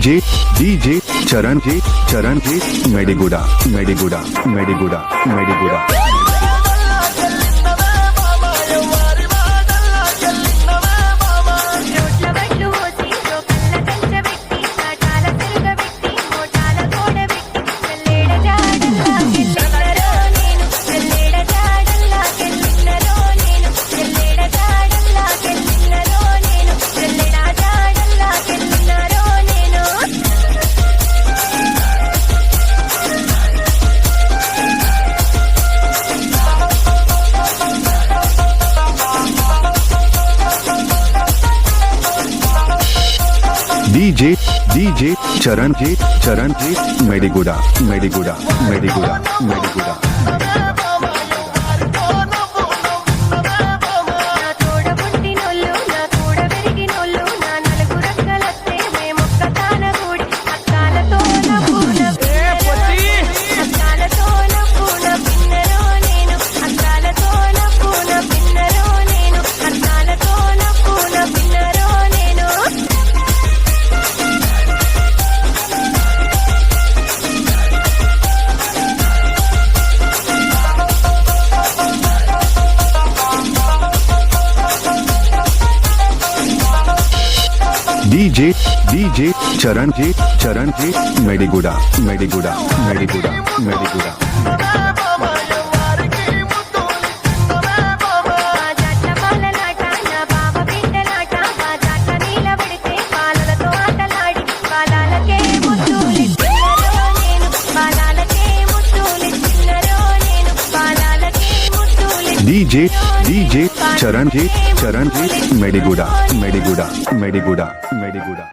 DJ चरण जी मेडिगुड़ा मेडिगुड़ा मेडिगुड़ा मेडिगुड़ा DJ चरण जी मेडिगुड़ा मेडिगुड़ा मेडिगुड़ा मेडिगुड़ा DJ चरण जी मेडिगुड़ा मेडिगुड़ा मेडिगुड़ा मेडिगुड़ा डीजे चरण जी मेडिगुड़ा मेडिगुड़ा मेडिगुड़ा मेडिगुड़ा